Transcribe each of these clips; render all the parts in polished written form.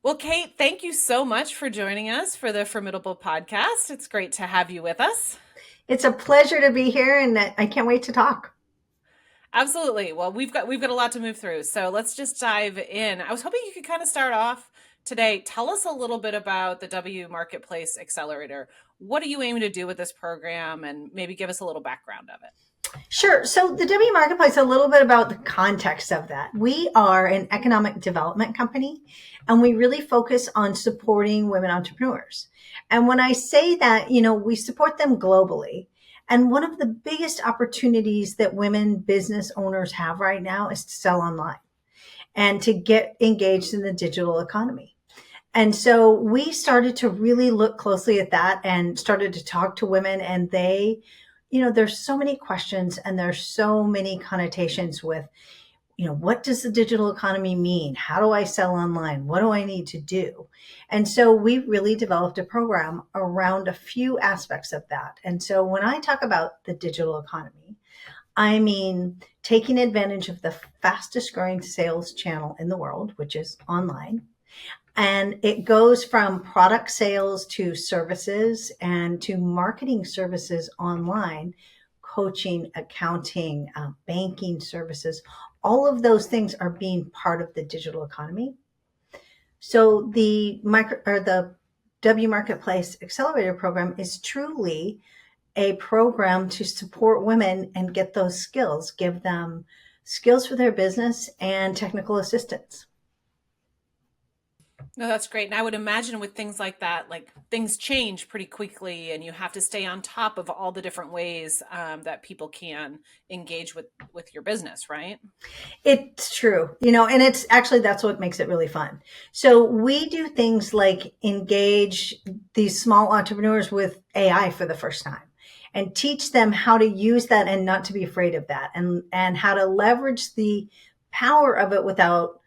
Well, Kate, thank you so much for joining us for the Formidable podcast. It's great to have you with us. It's a pleasure to be here, and I can't wait to talk. Absolutely. Well, we've got a lot to move through. So let's just dive in. I was hoping you could kind of start off today. Tell us a little bit about the W Marketplace Accelerator. What are you aiming to do with this program and maybe give us a little background of it? Sure. So, the W Marketplace, a little bit about the context of that. We are an economic development company, and we really focus on supporting women entrepreneurs. And when I say that, we support them globally. And one of the biggest opportunities that women business owners have right now is to sell online and to get engaged in the digital economy. And so we started to really look closely at that and started to talk to women, and there's so many questions and there's so many connotations with, what does the digital economy mean? How do I sell online? What do I need to do? And so we really developed a program around a few aspects of that. And so when I talk about the digital economy, I mean taking advantage of the fastest growing sales channel in the world, which is online. And it goes from product sales to services and to marketing services online, coaching, accounting, banking services. All of those things are being part of the digital economy. So the W Marketplace Accelerator Program is truly a program to support women and get those skills, give them skills for their business and technical assistance. No, that's great. And I would imagine with things like that, like things change pretty quickly, and you have to stay on top of all the different ways that people can engage with your business, right? It's true, and it's actually that's what makes it really fun. So we do things like engage these small entrepreneurs with AI for the first time and teach them how to use that and not to be afraid of that and how to leverage the power of it without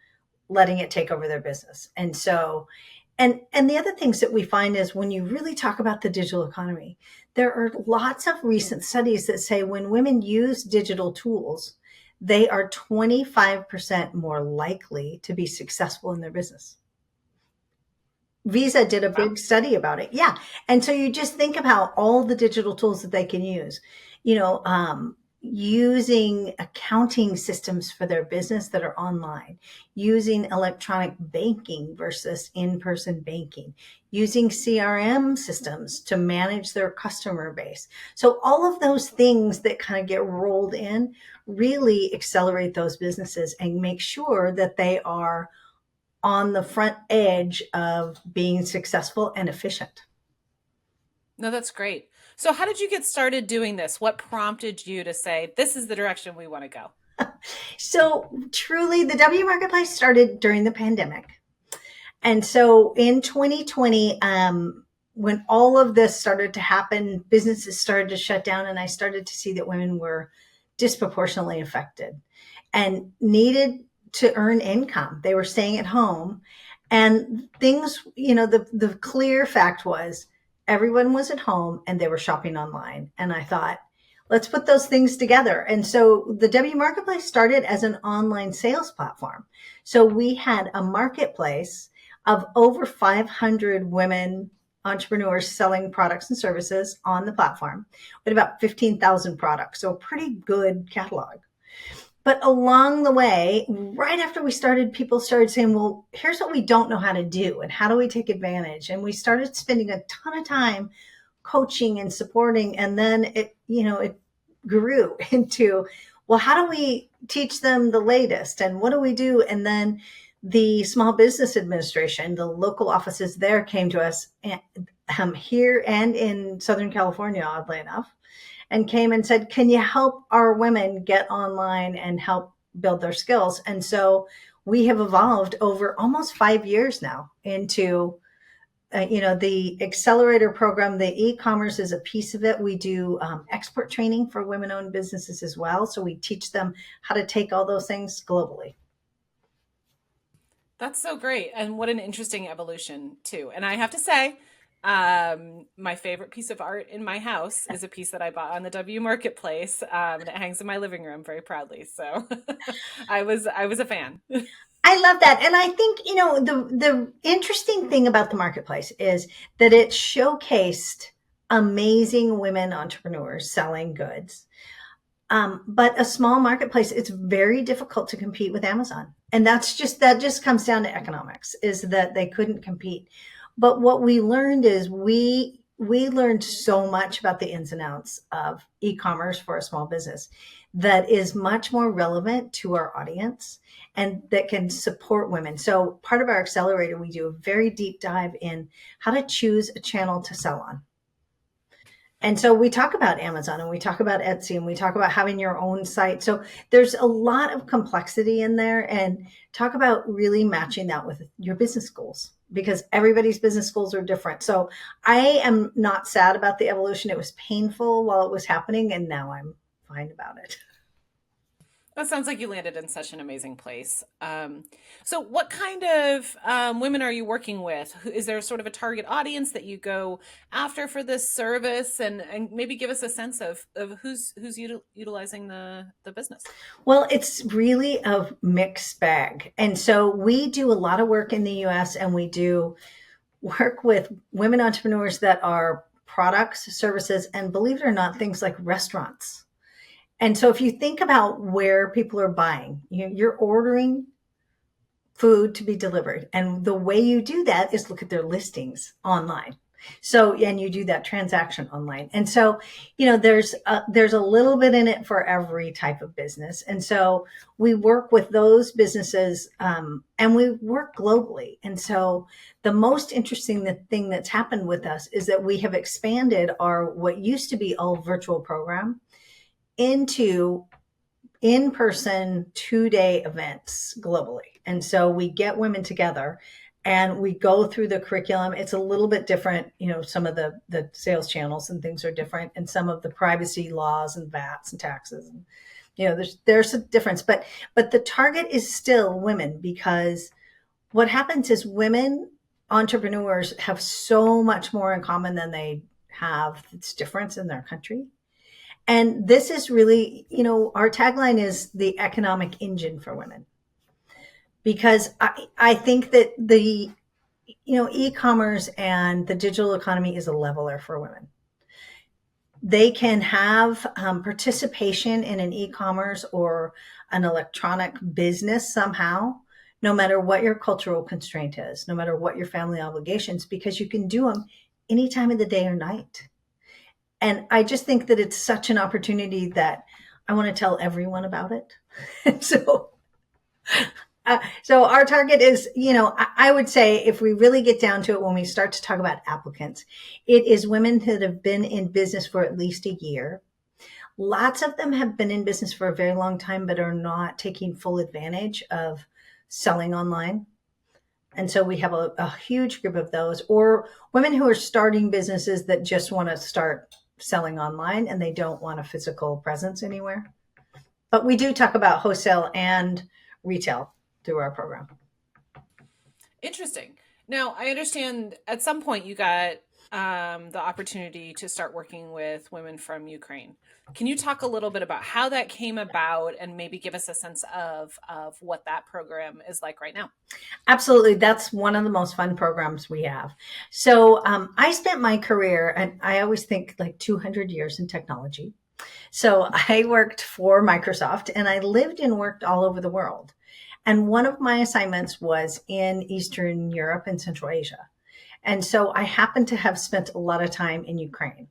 letting it take over their business. And so and the other things that we find is when you really talk about the digital economy, there are lots of recent studies that say when women use digital tools, they are 25% more likely to be successful in their business. Visa did a Wow. big study about it. Yeah. And so you just think about all the digital tools that they can use, you know, using accounting systems for their business that are online, using electronic banking versus in-person banking, using CRM systems to manage their customer base. So all of those things that kind of get rolled in really accelerate those businesses and make sure that they are on the front edge of being successful and efficient. No, that's great. So, how did you get started doing this? What prompted you to say, this is the direction we want to go? So truly, the W Marketplace started during the pandemic. And so in 2020, when all of this started to happen, businesses started to shut down, and I started to see that women were disproportionately affected and needed to earn income. They were staying at home, and things, the clear fact was everyone was at home and they were shopping online. And I thought, let's put those things together. And so the W Marketplace started as an online sales platform. So we had a marketplace of over 500 women entrepreneurs selling products and services on the platform with about 15,000 products. So a pretty good catalog. But along the way, right after we started, people started saying, well, here's what we don't know how to do and how do we take advantage? And we started spending a ton of time coaching and supporting. And then it grew into, well, how do we teach them the latest and what do we do? And then the Small Business Administration, the local offices there came to us here and in Southern California, oddly enough, and came and said, can you help our women get online and help build their skills? And so we have evolved over almost 5 years now into the accelerator program. The e-commerce is a piece of it. We do expert training for women-owned businesses as well. So we teach them how to take all those things globally. That's so great. And what an interesting evolution, too. And I have to say, my favorite piece of art in my house is a piece that I bought on the W Marketplace, that hangs in my living room very proudly. So I was a fan. I love that. And I think, the interesting thing about the marketplace is that it showcased amazing women entrepreneurs selling goods. But a small marketplace, it's very difficult to compete with Amazon. And that just comes down to economics, is that they couldn't compete. But what we learned is we learned so much about the ins and outs of e-commerce for a small business that is much more relevant to our audience and that can support women. So part of our accelerator, we do a very deep dive in how to choose a channel to sell on. And so we talk about Amazon and we talk about Etsy and we talk about having your own site. So there's a lot of complexity in there, and talk about really matching that with your business goals, because everybody's business goals are different. So I am not sad about the evolution. It was painful while it was happening, and now I'm fine about it. That sounds like you landed in such an amazing place. So, what kind of women are you working with? Is there sort of a target audience that you go after for this service, and maybe give us a sense of who's utilizing the business? Well, it's really a mixed bag. And so we do a lot of work in the US, and we do work with women entrepreneurs that are products, services, and believe it or not, things like restaurants. And so if you think about where people are buying, you're ordering food to be delivered. And the way you do that is look at their listings online. So, and you do that transaction online. And so, there's a little bit in it for every type of business. And so we work with those businesses, and we work globally. And so the most interesting thing that's happened with us is that we have expanded our, what used to be all virtual program, into in-person 2-day events globally. And so we get women together and we go through the curriculum. It's a little bit different. Some of the sales channels and things are different, and some of the privacy laws and VATs and taxes. And, there's a difference, but the target is still women, because what happens is women entrepreneurs have so much more in common than they have that's difference in their country. And this is really, our tagline is the economic engine for women, because I think that e-commerce and the digital economy is a leveler for women. They can have participation in an e-commerce or an electronic business somehow, no matter what your cultural constraint is, no matter what your family obligations, because you can do them any time of the day or night. And I just think that it's such an opportunity that I want to tell everyone about it. And so our target is, I would say, if we really get down to it, when we start to talk about applicants, it is women that have been in business for at least a year. Lots of them have been in business for a very long time, but are not taking full advantage of selling online. And so we have a huge group of those, or women who are starting businesses that just want to start selling online and they don't want a physical presence anywhere. But we do talk about wholesale and retail through our program. Interesting. Now, I understand at some point you got the opportunity to start working with women from Ukraine. Can you talk a little bit about how that came about, and maybe give us a sense of what that program is like right now? Absolutely. That's one of the most fun programs we have. So I spent my career, and I always think like 200 years in technology. So I worked for Microsoft, and I lived and worked all over the world. And one of my assignments was in Eastern Europe and Central Asia. And so I happened to have spent a lot of time in Ukraine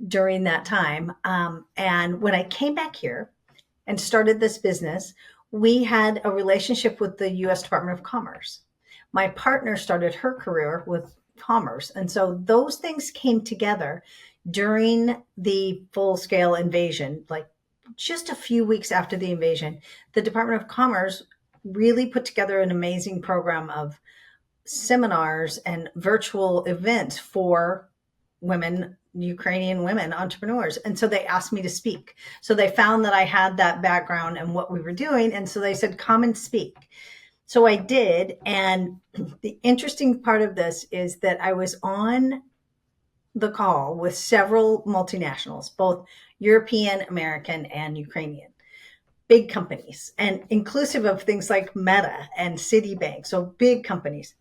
during that time. And when I came back here and started this business, we had a relationship with the US Department of Commerce. My partner started her career with commerce. And so those things came together during the full scale invasion, like just a few weeks after the invasion. The Department of Commerce really put together an amazing program of seminars and virtual events for women, Ukrainian women entrepreneurs. And so they asked me to speak. So they found that I had that background and what we were doing. And so they said, come and speak. So I did. And the interesting part of this is that I was on the call with several multinationals, both European, American, and Ukrainian. big companies and inclusive of things like Meta and Citibank, so big companies.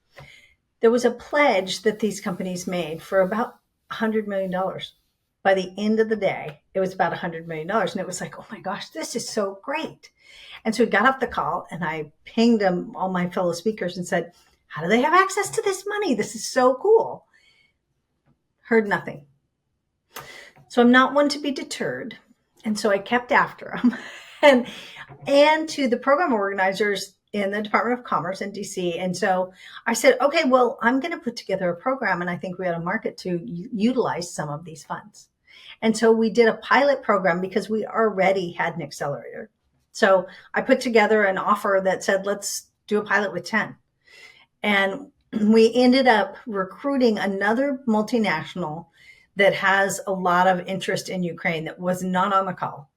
There was a pledge that these companies made for about $100 million. By the end of the day, it was about $100 million. And it was like, oh my gosh, this is so great. And so we got off the call and I pinged them, all my fellow speakers, and said, how do they have access to this money? This is so cool. Heard nothing. So I'm not one to be deterred. And so I kept after them. and to the program organizers in the Department of Commerce in DC. And so I said, okay, well, I'm going to put together a program and I think we ought to market to utilize some of these funds. And so we did a pilot program because we already had an accelerator. So I put together an offer that said, let's do a pilot with 10. And we ended up recruiting another multinational that has a lot of interest in Ukraine that was not on the call,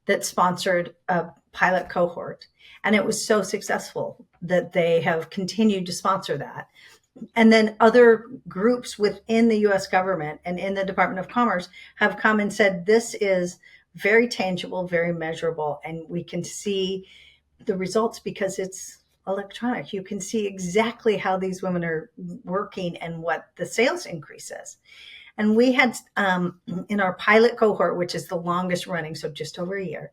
that sponsored a pilot cohort. And it was so successful that they have continued to sponsor that. And then other groups within the US government and in the Department of Commerce have come and said, this is very tangible, very measurable, and we can see the results because it's electronic. You can see exactly how these women are working and what the sales increase is. And we had in our pilot cohort, which is the longest running, so just over a year,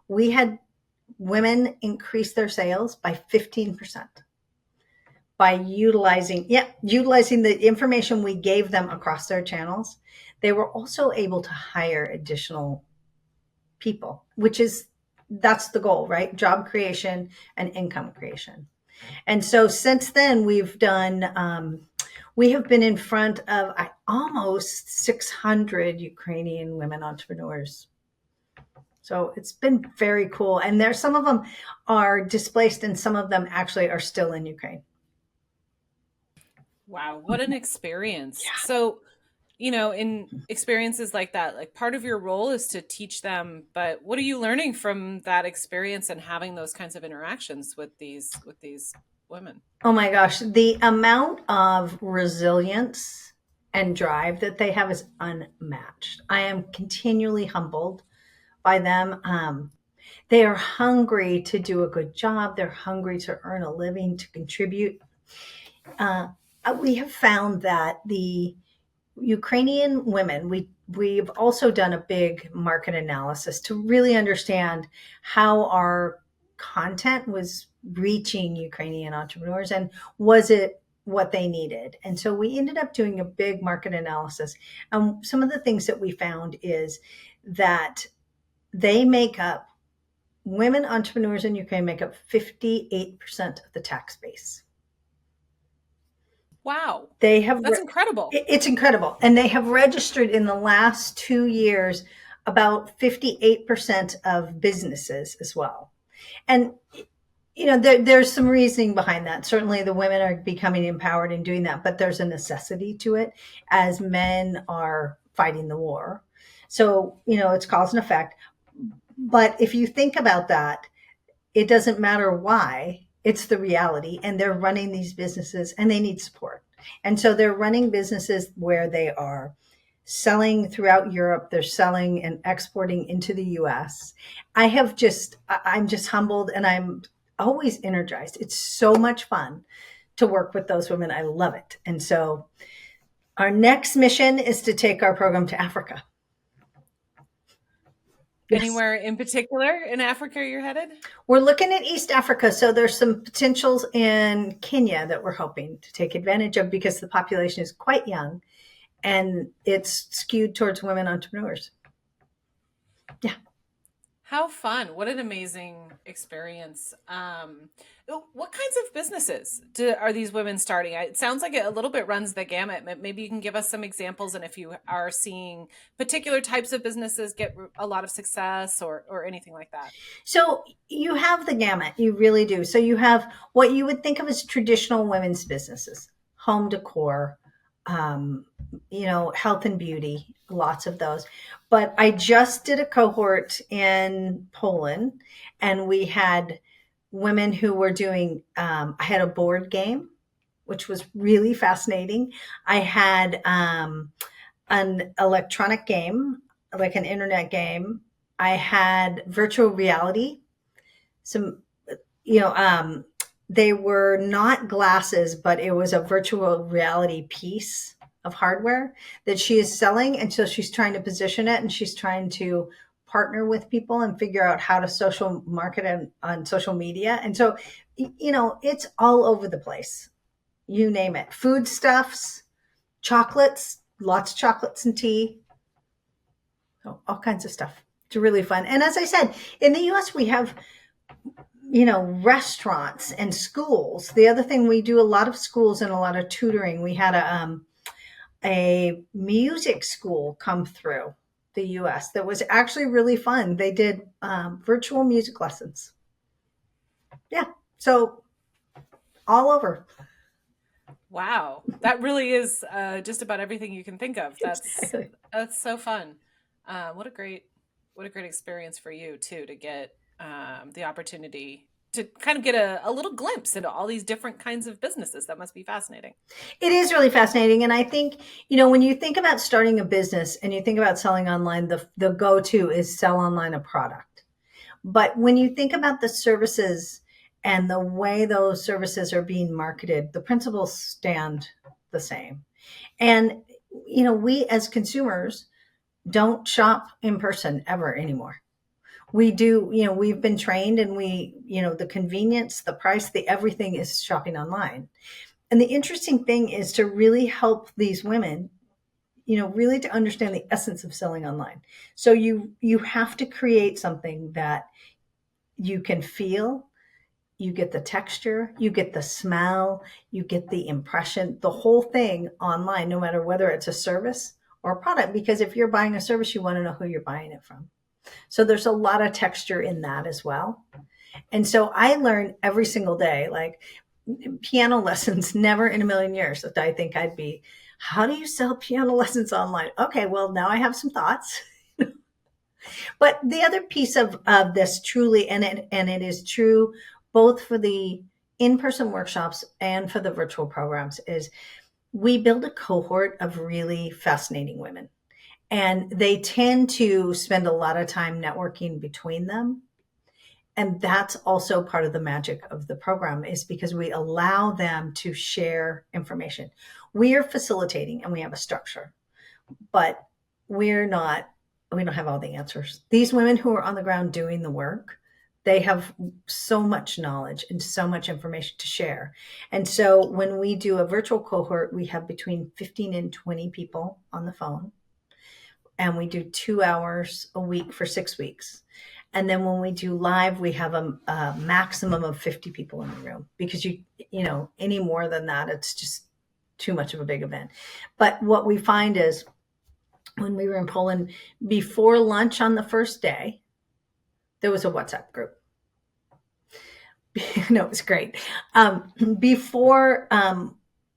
we had women increase their sales by 15% by utilizing the information we gave them across their channels. They were also able to hire additional people, that's the goal, right? Job creation and income creation. And so since then we have been in front of almost 600 Ukrainian women entrepreneurs. So it's been very cool. And some of them are displaced and some of them actually are still in Ukraine. Wow, what an experience. Yeah. So, in experiences like that, like part of your role is to teach them, but what are you learning from that experience and having those kinds of interactions with these women? Oh my gosh, the amount of resilience and drive that they have is unmatched. I am continually humbled by them. They are hungry to do a good job. They're hungry to earn a living, to contribute. Uh, we have found that the Ukrainian women, we've also done a big market analysis to really understand how our content was reaching Ukrainian entrepreneurs and was it what they needed. And so we ended up doing a big market analysis. And some of the things that we found is that they make up, women entrepreneurs in Ukraine make up 58% of the tax base. Wow, They have, that's incredible. it's incredible. And they have registered in the last 2 years about 58% of businesses as well. And, there's some reasoning behind that. Certainly the women are becoming empowered in doing that, but there's a necessity to it as men are fighting the war. So, it's cause and effect. But if you think about that, it doesn't matter why, it's the reality. And they're running these businesses and they need support. And so they're running businesses where they are selling throughout Europe. They're selling and exporting into the US. I'm just humbled and I'm always energized. It's so much fun to work with those women. I love it. And so our next mission is to take our program to Africa. Yes. Anywhere in particular in Africa you're headed? We're looking at East Africa. So there's some potentials in Kenya that we're hoping to take advantage of because the population is quite young and it's skewed towards women entrepreneurs. Yeah. How fun. What an amazing experience. What kinds of businesses are these women starting? It sounds like it a little bit runs the gamut. Maybe you can give us some examples and if you are seeing particular types of businesses get a lot of success or anything like that. So you have the gamut. You really do. So you have what you would think of as traditional women's businesses, home decor, health and beauty, lots of those. But I just did a cohort in Poland and we had women who were doing, I had a board game, which was really fascinating. I had an electronic game, like an internet game. I had virtual reality some, you know, they were not glasses, but it was a virtual reality piece of hardware that she is selling. And so she's trying to position it, and she's trying to partner with people and figure out how to social market on social media. And so, it's all over the place. You name it. Foodstuffs, chocolates, lots of chocolates and tea, all kinds of stuff. It's really fun. And as I said, in the US, we have, restaurants and schools. The other thing, we do a lot of schools and a lot of tutoring. We had a music school come through the US that was actually really fun. They did virtual music lessons. Yeah. So all over. Wow, that really is just about everything you can think of. Exactly. That's so fun. What a great experience for you too, to get the opportunity to kind of get a little glimpse into all these different kinds of businesses. That must be fascinating. It is really fascinating. And I think, when you think about starting a business and you think about selling online, the go-to is sell online a product. But when you think about the services and the way those services are being marketed, the principles stand the same. And, we as consumers don't shop in person ever anymore. We do, we've been trained, and the convenience, the price, the everything is shopping online. And the interesting thing is to really help these women, really to understand the essence of selling online. So you have to create something that you can feel, you get the texture, you get the smell, you get the impression, the whole thing online, no matter whether it's a service or a product. Because if you're buying a service, you want to know who you're buying it from. So there's a lot of texture in that as well. And so I learn every single day, like piano lessons, never in a million years that I think I'd be, how do you sell piano lessons online? Okay, well, now I have some thoughts. But the other piece of this truly, and it is true both for the in-person workshops and for the virtual programs, is we build a cohort of really fascinating women. And they tend to spend a lot of time networking between them. And that's also part of the magic of the program, is because we allow them to share information. We are facilitating and we have a structure, but we're not, we don't have all the answers. These women who are on the ground doing the work, they have so much knowledge and so much information to share. And so when we do a virtual cohort, we have between 15 and 20 people on the phone, and we do 2 hours a week for 6 weeks. And then when we do live, we have a maximum of 50 people in the room, because any more than that, it's just too much of a big event. But what we find is, when we were in Poland, before lunch on the first day, there was a WhatsApp group. No, it was great. Before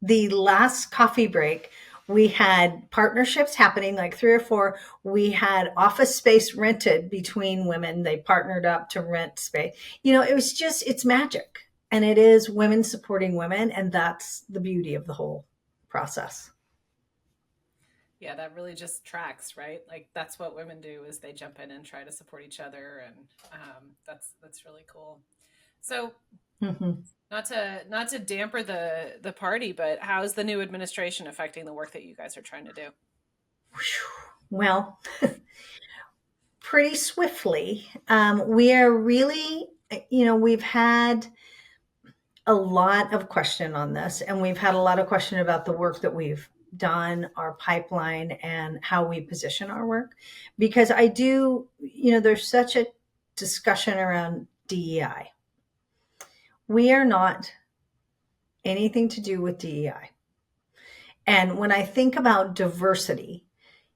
the last coffee break, we had partnerships happening, like 3 or 4. We had office space rented between women. They partnered up to rent space. It was just, it's magic. And it is women supporting women. And that's the beauty of the whole process. Yeah, that really just tracks, right? Like that's what women do, is they jump in and try to support each other, and that's really cool. So Mm-hmm. not to damper the party, but how's the new administration affecting the work that you guys are trying to do? Well, pretty swiftly. We are really, we've had a lot of question on this, and we've had a lot of question about the work that we've done, our pipeline, and how we position our work. Because I do, there's such a discussion around DEI. We are not anything to do with DEI. And when I think about diversity,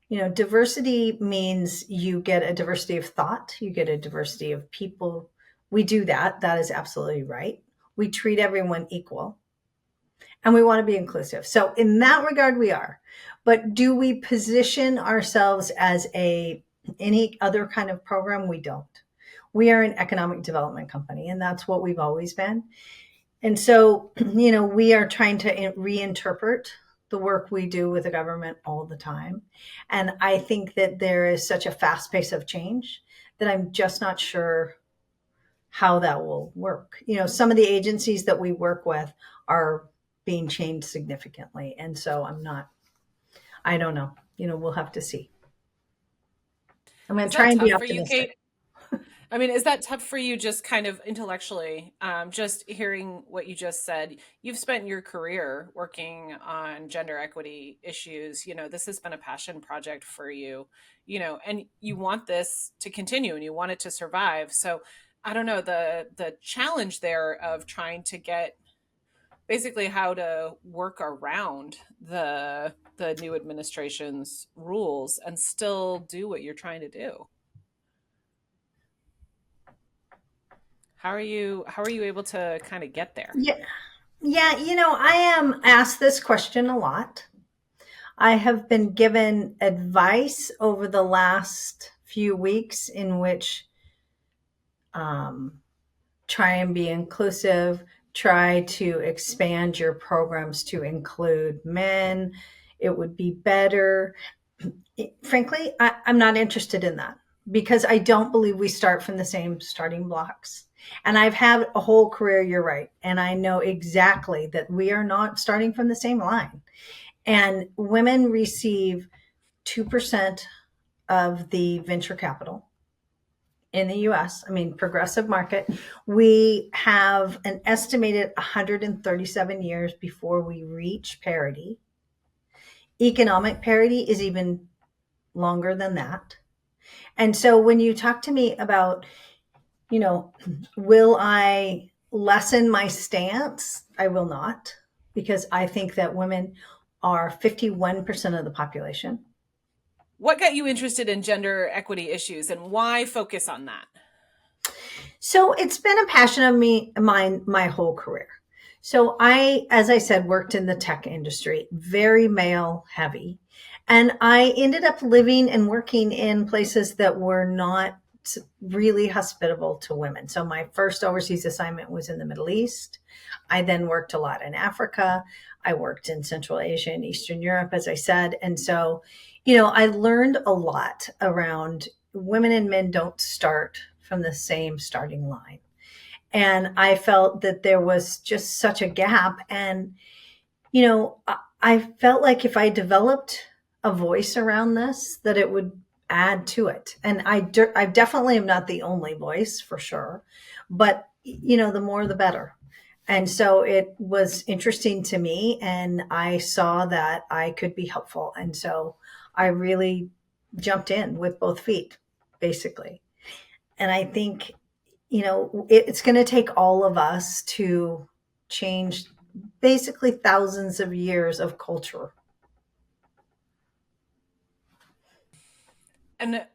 diversity means you get a diversity of thought, you get a diversity of people. We do that. That is absolutely right. We treat everyone equal, and we want to be inclusive. So in that regard, we are. But do we position ourselves as any other kind of program? We don't. We are an economic development company, and that's what we've always been. And so, we are trying to reinterpret the work we do with the government all the time. And I think that there is such a fast pace of change that I'm just not sure how that will work. Some of the agencies that we work with are being changed significantly. And so I don't know. We'll have to see. I'm going Is to try that and be tough for you, optimistic. Kate? I mean, is that tough for you just kind of intellectually? Just hearing what you just said, you've spent your career working on gender equity issues. This has been a passion project for you, and you want this to continue and you want it to survive. So I don't know the challenge there of trying to get basically how to work around the new administration's rules and still do what you're trying to do. How are you able to kind of get there? Yeah. Yeah. I am asked this question a lot. I have been given advice over the last few weeks in which um, try and be inclusive, try to expand your programs to include men. It would be better. Frankly, I'm not interested in that because I don't believe we start from the same starting blocks. And I've had a whole career, you're right. And I know exactly that we are not starting from the same line. And women receive 2% of the venture capital in the US. I mean, progressive market. We have an estimated 137 years before we reach parity. Economic parity is even longer than that. And so when you talk to me about, you know, will I lessen my stance? I will not, because I think that women are 51% of the population. What got you interested in gender equity issues and why focus on that? So it's been a passion of mine my whole career. So I, as I said, worked in the tech industry, very male heavy. And I ended up living and working in places that were not really hospitable to women. So my first overseas assignment was in the Middle East. I then worked a lot in Africa. I worked in Central Asia and Eastern Europe, as I said. And so, I learned a lot around women and men don't start from the same starting line. And I felt that there was just such a gap. And, I felt like if I developed a voice around this, that it would add to it. And I definitely am not the only voice for sure, but, the more the better. And so it was interesting to me, and I saw that I could be helpful. And so I really jumped in with both feet, basically. And I think, it's going to take all of us to change basically thousands of years of culture. And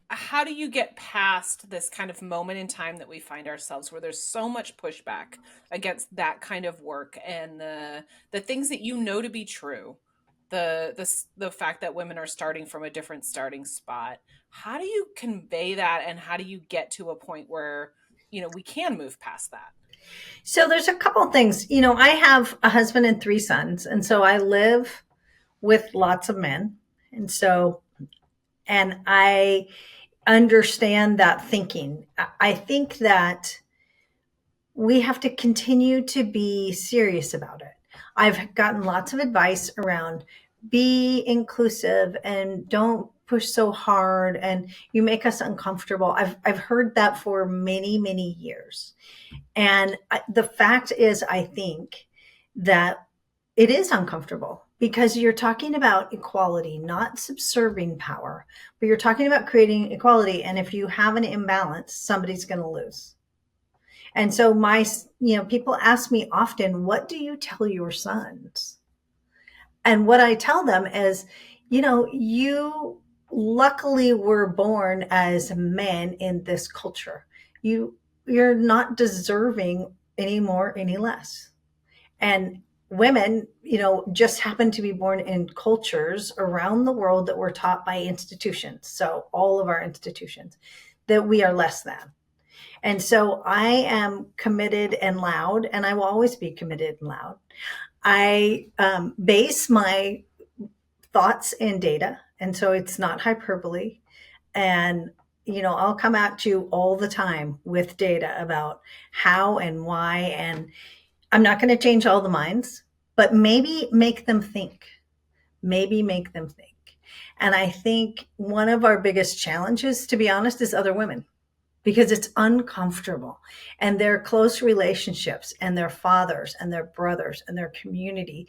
how do you get past this kind of moment in time that we find ourselves where there's so much pushback against that kind of work and the things that you know to be true, the fact that women are starting from a different starting spot? How do you convey that and how do you get to a point where we can move past that? So there's a couple of things. I have a husband and three sons, and so I live with lots of men. And so, and I understand that thinking. I think that we have to continue to be serious about it. I've gotten lots of advice around be inclusive and don't push so hard and you make us uncomfortable. I've heard that for many, many years. And the fact is, I think that it is uncomfortable because you're talking about equality, not subserving power, but you're talking about creating equality. And if you have an imbalance, somebody's going to lose. And so people ask me often, what do you tell your sons? And what I tell them is, you luckily were born as men in this culture. You're not deserving any more, any less. And women, just happen to be born in cultures around the world that were taught by institutions. So all of our institutions that we are less than. And so I am committed and loud, and I will always be committed and loud. I base my thoughts in data, and so it's not hyperbole. And I'll come at you all the time with data about how and why. And I'm not going to change all the minds, but maybe make them think. Maybe make them think. And I think one of our biggest challenges, to be honest, is other women because it's uncomfortable and their close relationships and their fathers and their brothers and their community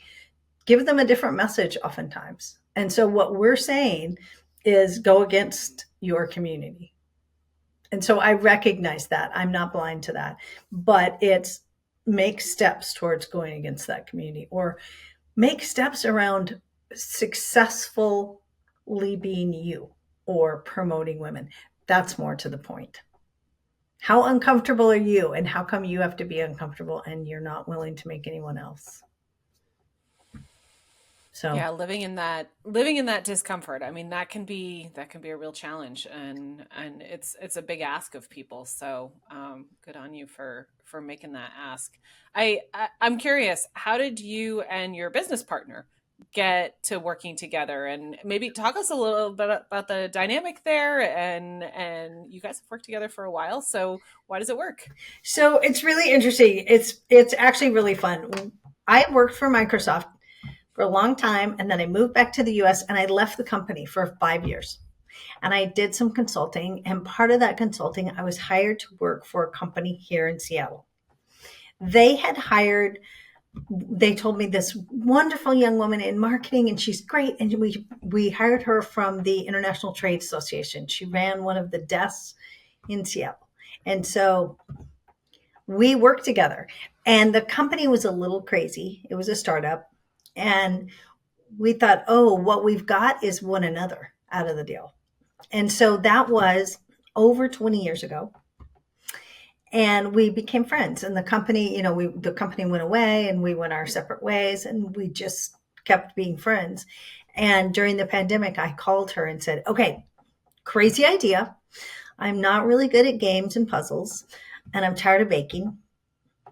give them a different message oftentimes. And so what we're saying is go against your community. And so I recognize that. I'm not blind to that. But it's make steps towards going against that community or make steps around successfully being you or promoting women. That's more to the point. How uncomfortable are you? And how come you have to be uncomfortable and you're not willing to make anyone else? So Yeah, living in that discomfort. I mean, that can be a real challenge, and it's a big ask of people. So, good on you for making that ask. I'm curious, how did you and your business partner get to working together, and maybe talk us a little bit about the dynamic there. And you guys have worked together for a while, so why does it work? So it's really interesting. It's actually really fun. I worked for Microsoft for a long time and then I moved back to the US and I left the company for 5 years. And I did some consulting and part of that consulting I was hired to work for a company here in Seattle. They had hired they told me this wonderful young woman in marketing and she's great and we hired her from the International Trade Association. She ran one of the desks in Seattle. And so we worked together and the company was a little crazy. It was a startup and we thought, oh, what we've got is one another out of the deal. And so that was over 20 years ago. And we became friends. And the company, the company went away and we went our separate ways and we just kept being friends. And during the pandemic, I called her and said, okay, crazy idea. I'm not really good at games and puzzles and I'm tired of baking.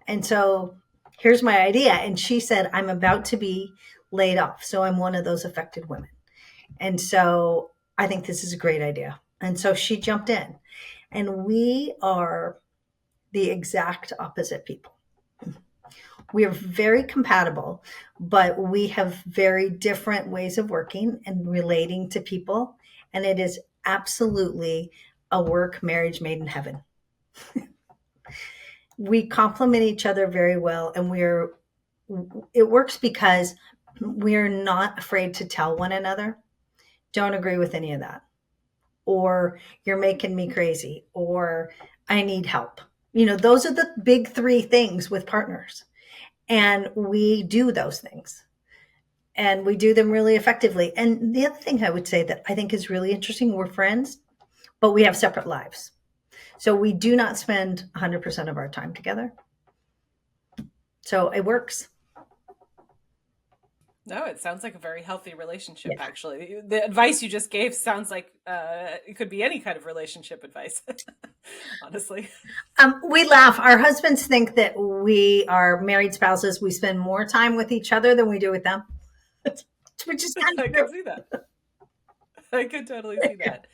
And so here's my idea. And she said, I'm about to be laid off. So I'm one of those affected women. And so I think this is a great idea. And so she jumped in. And we are the exact opposite people. We are very compatible, but we have very different ways of working and relating to people. And it is absolutely a work marriage made in heaven. We complement each other very well and it works because we're not afraid to tell one another don't agree with any of that or you're making me crazy or I need help. Those are the big three things with partners and we do those things and we do them really effectively. And the other thing I would say that I think is really interesting, we're friends but we have separate lives. So we do not spend 100% of our time together. So it works. No, it sounds like a very healthy relationship, Yeah. actually. The advice you just gave sounds like it could be any kind of relationship advice, honestly. We laugh. Our husbands think that we are married spouses. We spend more time with each other than we do with them, which is kind I of true. could see that. I could totally see that.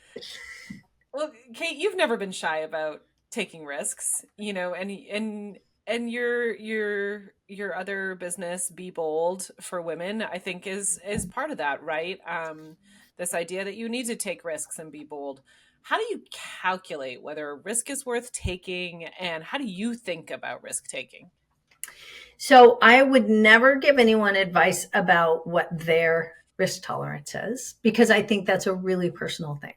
Well, Kate, you've never been shy about taking risks, and your other business, Be Bold for Women, I think is part of that, right? This idea that you need to take risks and be bold. How do you calculate whether a risk is worth taking, and how do you think about risk taking? So I would never give anyone advice about what their risk tolerance is because I think that's a really personal thing.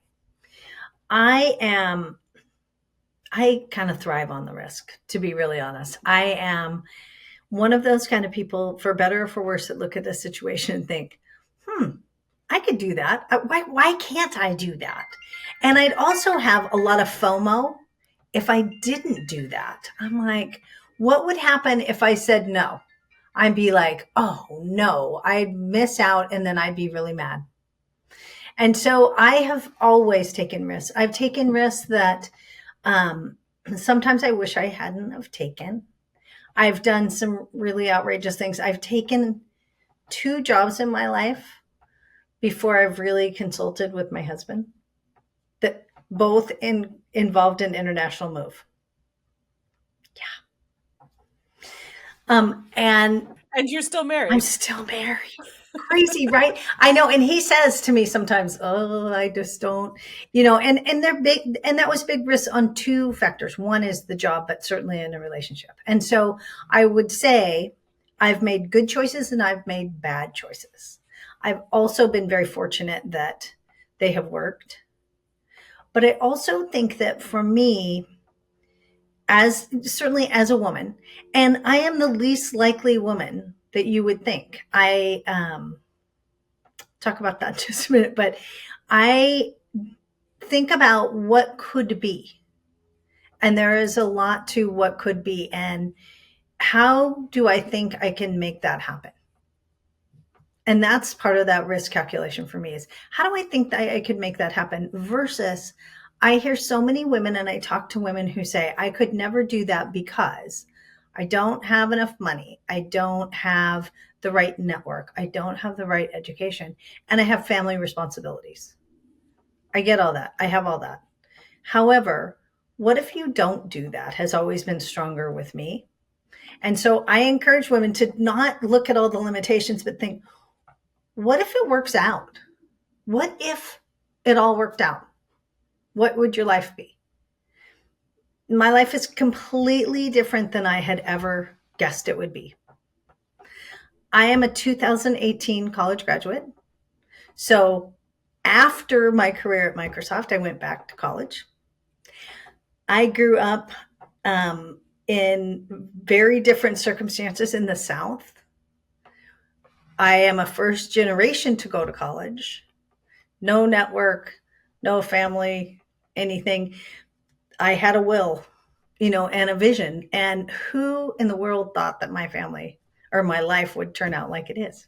I am I kind of thrive on the risk, to be really honest. I am one of those kind of people, for better or for worse, that look at the situation and think, I could do that. Why can't I do that? And I'd also have a lot of FOMO if I didn't do that. I'm like, what would happen if I said no? I'd be like, oh no, I'd miss out and then I'd be really mad. And so I have always taken risks. I've taken risks that um, sometimes I wish I hadn't have taken. I've done some really outrageous things. I've taken 2 jobs in my life before I've really consulted with my husband. That both involved in international move. And And you're still I'm married. still married. Crazy, right? I know. And he says to me sometimes, "Oh, I just don't," and they're big. And that was big risks on two factors. One is the job, but certainly in a relationship. And so I would say I've made good choices and I've made bad choices. I've also been very fortunate that they have worked. But I also think that for me, as certainly as a woman, and I am the least likely woman that you would think. I talk about that in just a minute, but I think about what could be. And there is a lot to what could be. And how do I think I can make that happen? And that's part of that risk calculation for me is how do I think that I could make that happen versus I hear so many women and I talk to women who say, I could never do that because I don't have enough money. I don't have the right network. I don't have the right education and I have family responsibilities. I get all that. I have all that. However, what if you don't do that has always been stronger with me. And so I encourage women to not look at all the limitations, but think, what if it works out? What if it all worked out? What would your life be? My life is completely different than I had ever guessed it would be. I am a 2018 college graduate. So after my career at Microsoft, I went back to college. I grew up in very different circumstances in the South. I am a first generation to go to college. No network, no family, anything. I had a will, and a vision. And who in the world thought that my family or my life would turn out like it is?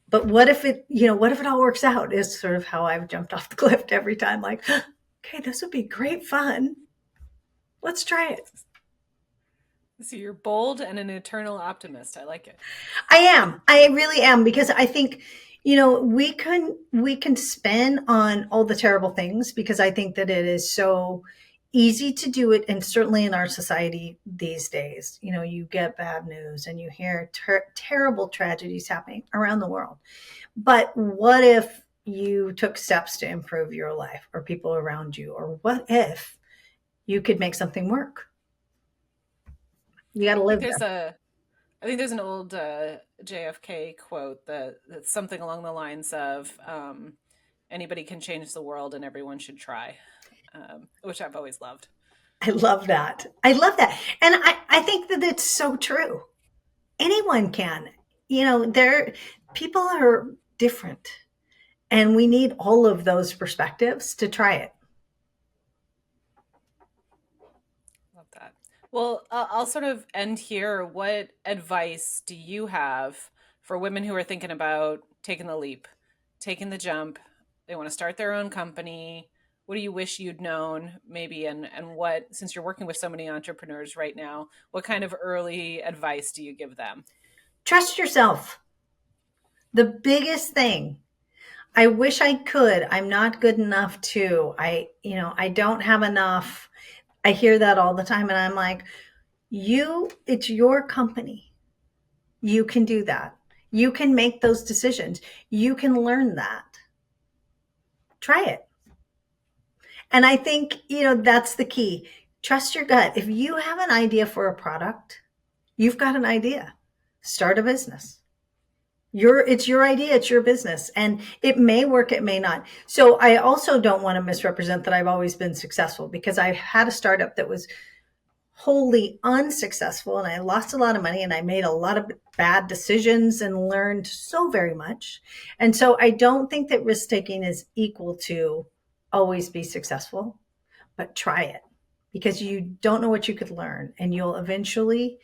But what if it all works out is sort of how I've jumped off the cliff every time. Like, okay, this would be great fun. Let's try it. So you're bold and an eternal optimist. I like it. I am. I really am because I think, we can spin on all the terrible things because I think that it is so easy to do it, and certainly in our society these days, you get bad news and you hear terrible tragedies happening around the world. But what if you took steps to improve your life or people around you, or what if you could make something work? You got to I think live there's there. a I think there's an old JFK quote that's something along the lines of anybody can change the world and everyone should try, which I've always loved. I love that. I love that. And I think that it's so true. Anyone can. There people are different and we need all of those perspectives to try it. Love that. Well, I'll sort of end here. What advice do you have for women who are thinking about taking the leap, taking the jump? They want to start their own company. What do you wish you'd known, maybe? And what, since you're working with so many entrepreneurs right now, what kind of early advice do you give them? Trust yourself. The biggest thing. I wish I could. I'm not good enough to. I don't have enough. I hear that all the time and I'm like, it's your company. You can do that. You can make those decisions. You can learn that. Try it. And I think, that's the key. Trust your gut. If you have an idea for a product, you've got an idea. Start a business. It's your idea, it's your business. And it may work, it may not. So I also don't want to misrepresent that I've always been successful because I had a startup that was wholly unsuccessful and I lost a lot of money and I made a lot of bad decisions and learned so very much. And so I don't think that risk taking is equal to always be successful, but try it because you don't know what you could learn and you'll eventually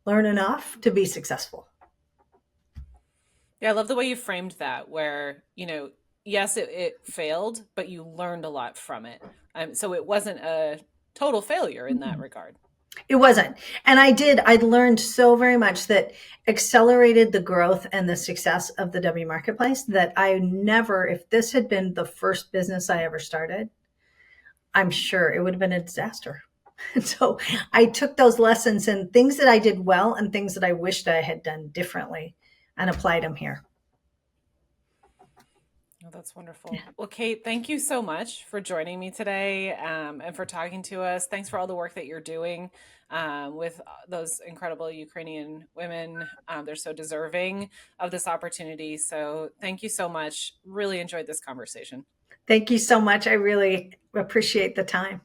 learn enough to be successful. Yeah, I love the way you framed that, where, yes, it failed, but you learned a lot from it. So it wasn't a total failure in that regard. It wasn't. And I learned so very much that accelerated the growth and the success of the W Marketplace that I never, if this had been the first business I ever started, I'm sure it would have been a disaster. So I took those lessons and things that I did well and things that I wished I had done differently and applied them here. Oh, that's wonderful. Well, Kate, thank you so much for joining me today, and for talking to us. Thanks for all the work that you're doing with those incredible Ukrainian women. They're so deserving of this opportunity. So thank you so much. Really enjoyed this conversation. Thank you so much. I really appreciate the time.